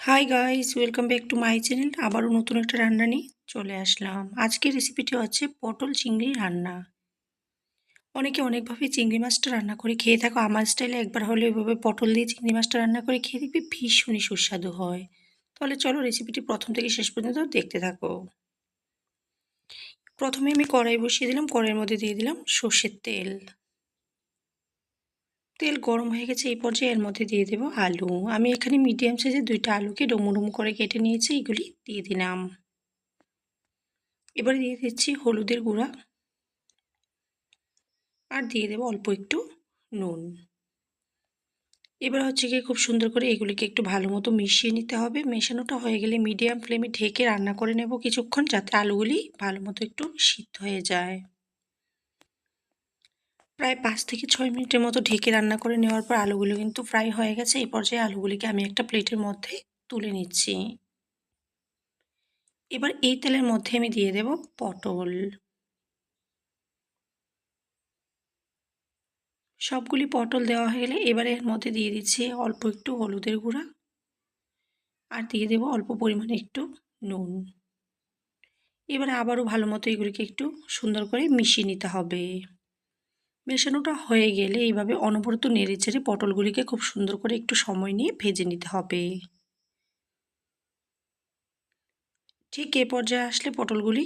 Hi guys, welcome back to my channel. আবারও নতুন একটা রান্না নিয়ে চলে আসলাম। আজকের রেসিপিটি হচ্ছে পটল চিংড়ি রান্না। অনেকে অনেকভাবে চিংড়ি মাছটা রান্না করে খেয়ে থাকো। আমার স্টাইলে একবার হলে এভাবে পটল দিয়ে চিংড়ি মাছটা রান্না করে খেয়ে দেখবে ভীষণই সুস্বাদু হয়। তাহলে চলো রেসিপিটি প্রথম থেকে শেষ পর্যন্ত দেখতে থাকো। প্রথমে আমি কড়াই বসিয়ে দিলাম। কড়াইয়ের মধ্যে দিয়ে দিলাম সর্ষের তেল। তেল গরম হয়ে গেছে, এই পর্যায়ে এর মধ্যে দিয়ে দেবো আলু। আমি এখানে মিডিয়াম সাইজের 2টা আলুকে ডুমো ডুমো করে কেটে নিয়েছি, এগুলি দিয়ে দিলাম। এবারে দিয়ে দিচ্ছি হলুদের গুঁড়া আর দিয়ে দেবো অল্প একটু নুন। এবার হচ্ছে গিয়ে খুব সুন্দর করে এগুলিকে একটু ভালো মতো মিশিয়ে নিতে হবে। মেশানোটা হয়ে গেলে মিডিয়াম ফ্লেমে ঢেকে রান্না করে নেব কিছুক্ষণ, যাতে আলুগুলি ভালো মতো একটু সিদ্ধ হয়ে যায়। প্রায় 5 থেকে 6 মিনিটের মতো ঢেকে রান্না করে নেওয়ার পর আলুগুলো কিন্তু ফ্রাই হয়ে গেছে। এই পর্যায়ে আলুগুলিকে আমি একটা প্লেটের মধ্যে তুলে নিচ্ছি। এবার এই তেলের মধ্যে আমি দিয়ে দেব পটল। সবগুলি পটল দেওয়া হয়ে গেলে এবারে এর মধ্যে দিয়ে দিচ্ছি অল্প একটু হলুদের গুঁড়া আর দিয়ে দেব অল্প পরিমাণে একটু নুন। এবারে আবারও ভালো মতো এগুলিকে একটু সুন্দর করে মিশিয়ে নিতে হবে। মেশানোটা হয়ে গেলে এইভাবে অনবরত নেড়েচেড়ে পটলগুলিকে খুব সুন্দর করে একটু সময় নিয়ে ভেজে নিতে হবে। ঠিক এই পর্যায়ে আসলে পটলগুলি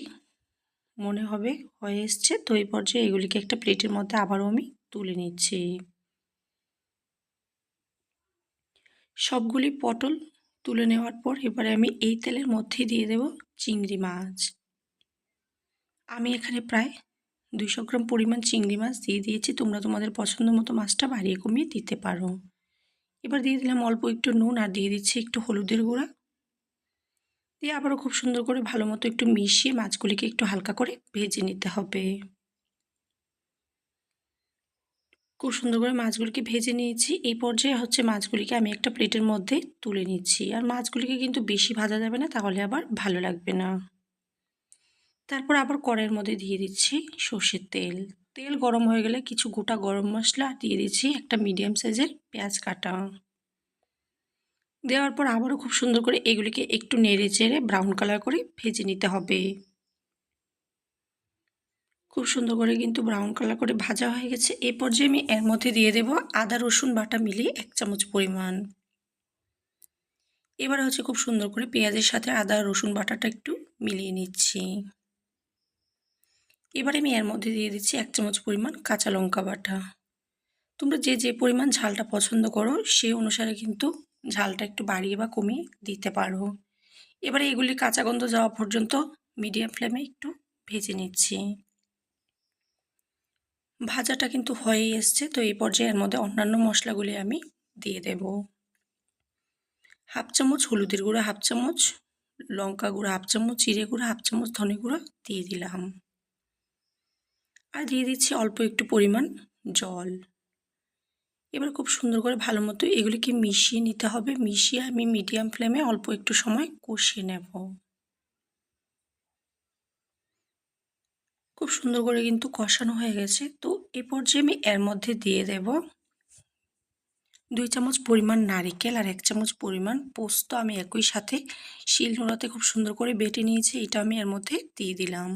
মনে হবে হয়ে এসছে। তো এই পর্যায়ে এগুলিকে একটা প্লেটের মধ্যে আবারও আমি তুলে নিচ্ছি। সবগুলি পটল তুলে নেওয়ার পর এবারে আমি এই তেলের মধ্যেই দিয়ে দেব চিংড়ি মাছ। আমি এখানে প্রায় 200 গ্রাম পরিমাণ চিংড়ি মাছ দিয়ে দিয়েছি। তোমরা তোমাদের পছন্দ মতো মাছটা বাড়িয়ে কমিয়ে দিতে পারো। এবার দিয়ে দিলাম অল্প একটু নুন আর দিয়ে দিচ্ছি একটু হলুদের গুঁড়া। দিয়ে আবারও খুব সুন্দর করে ভালো মতো একটু মিশিয়ে মাছগুলিকে একটু হালকা করে ভেজে নিতে হবে। খুব সুন্দর করে মাছগুলিকে ভেজে নিয়েছি। এই পর্যায়ে হচ্ছে মাছগুলিকে আমি একটা প্লেটের মধ্যে তুলে নিচ্ছি। আর মাছগুলিকে কিন্তু বেশি ভাজা যাবে না, তাহলে আবার ভালো লাগবে না। তারপর আবার কড়াইয়ের মধ্যে দিয়ে দিচ্ছি সর্ষের তেল। তেল গরম হয়ে গেলে কিছু গোটা গরম মশলা দিয়ে দিচ্ছি একটা মিডিয়াম সাইজের পেঁয়াজ কাটা। দেওয়ার পর আবারও খুব সুন্দর করে এগুলিকে একটু নেড়ে চেড়ে ব্রাউন কালার করে ভেজে নিতে হবে। খুব সুন্দর করে কিন্তু ব্রাউন কালার করে ভাজা হয়ে গেছে। এই পর্যায়ে আমি এর মধ্যে দিয়ে দেব আদা রসুন বাটা মিলিয়ে 1 চামচ পরিমাণ। এবার হচ্ছে খুব সুন্দর করে পেঁয়াজের সাথে আদা রসুন বাটাটা একটু মিলিয়ে নিচ্ছি। এবারে আমি এর মধ্যে দিয়ে দিচ্ছি 1 চামচ পরিমাণ কাঁচা লঙ্কা বাটা। তোমরা যে যে পরিমাণ ঝালটা পছন্দ করো সেই অনুসারে কিন্তু ঝালটা একটু বাড়িয়ে বা কমিয়ে দিতে পারো। এবারে এগুলি কাঁচা গন্ধ যাওয়া পর্যন্ত মিডিয়াম ফ্লেমে একটু ভেজে নিচ্ছি। ভাজাটা কিন্তু হয়েই এসছে। তো এই পর্যায়ে এর মধ্যে অন্যান্য মশলাগুলি আমি দিয়ে দেব। 1/2 চামচ হলুদের গুঁড়া, 1/2 চামচ লঙ্কা গুঁড়া, 1/2 চামচ জিরে গুঁড়া, 1/2 চামচ ধনে গুঁড়া দিয়ে দিলাম। আর দিয়ে দিচ্ছি অল্প একটু পরিমাণ জল। এবার খুব সুন্দর করে ভালো মতো এগুলিকে মিশিয়ে নিতে হবে। মিশিয়ে আমি মিডিয়াম ফ্লেমে অল্প একটু সময় কষিয়ে নেব। খুব সুন্দর করে কিন্তু কষানো হয়ে গেছে। তো এ পর্যায়ে আমি এর মধ্যে দিয়ে দেব 2 চামচ পরিমাণ নারিকেল আর 1 চামচ পরিমাণ পোস্ত। আমি একই সাথে শিলনোড়াতে খুব সুন্দর করে বেটে নিয়েছি, এটা আমি এর মধ্যে দিয়ে দিলাম।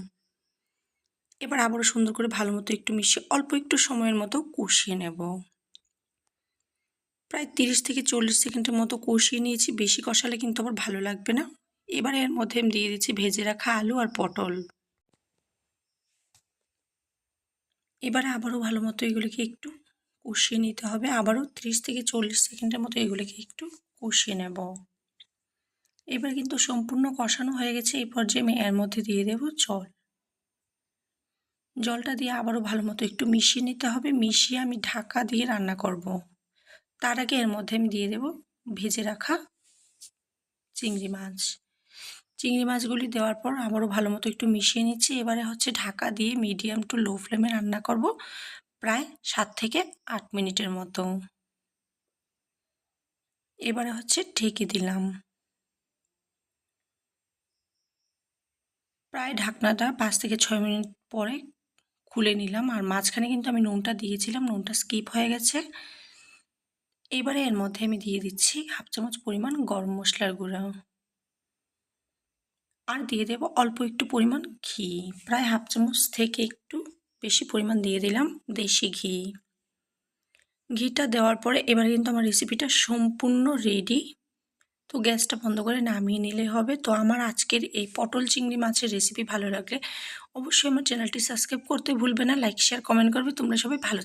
এবার আবারও সুন্দর করে ভালো মতো একটু মিশিয়ে অল্প একটু সময়ের মতো কষিয়ে নেব। প্রায় 30 থেকে 40 সেকেন্ডের মতো কষিয়ে নিয়েছি। বেশি কষালে কিন্তু আবার ভালো লাগবে না। এবারে এর মধ্যে আমি দিয়ে দিচ্ছি ভেজে রাখা আলু আর পটল। এবারে আবারও ভালো মতো এগুলিকে একটু কষিয়ে নিতে হবে। আবারও 30 থেকে 40 সেকেন্ডের মতো এগুলিকে একটু কষিয়ে নেব। এবার কিন্তু সম্পূর্ণ কষানো হয়ে গেছে। এই পর্যায়ে আমি এর মধ্যে দিয়ে দেব জল। জলটা দিয়ে আবারও ভালো মতো একটু মিশিয়ে নিতে হবে। মিশিয়ে আমি ঢাকা দিয়ে রান্না করব। তার আগে এর মধ্যে আমি দিয়ে দেব ভেজে রাখা চিংড়ি মাছ। চিংড়ি মাছগুলি দেওয়ার পর আবারও ভালো মতো একটু মিশিয়ে নিচ্ছি। এবারে হচ্ছে ঢাকা দিয়ে মিডিয়াম টু লো ফ্লেমে রান্না করব প্রায় 7 থেকে 8 মিনিটের মতো। এবারে হচ্ছে ঢেকে দিলাম। প্রায় ঢাকনাটা 5 থেকে 6 মিনিট পরে খুলে নিলাম। আর মাঝখানে কিন্তু আমি নুনটা দিয়েছিলাম, নুনটা স্কিপ হয়ে গেছে। এবারে এর মধ্যে আমি দিয়ে দিচ্ছি হাফ চামচ পরিমাণ গরম মশলার গুঁড়া, আর দিয়ে দেব অল্প একটু পরিমাণ ঘি, প্রায় হাফ চামচ থেকে একটু বেশি পরিমাণ দিয়ে দিলাম দেশি ঘি। ঘিটা দেওয়ার পরে এবার কিন্তু আমার রেসিপিটা সম্পূর্ণ রেডি। তো গ্যাসটা বন্ধ করে নামিয়ে নিলে হবে। তো আমার আজকের এই পটল চিংড়ি মাছের রেসিপি ভালো লাগলে অবশ্যই আমার চ্যানেলটি সাবস্ক্রাইব করতে ভুলবে না, লাইক শেয়ার কমেন্ট করবে। তোমরা সবাই ভালো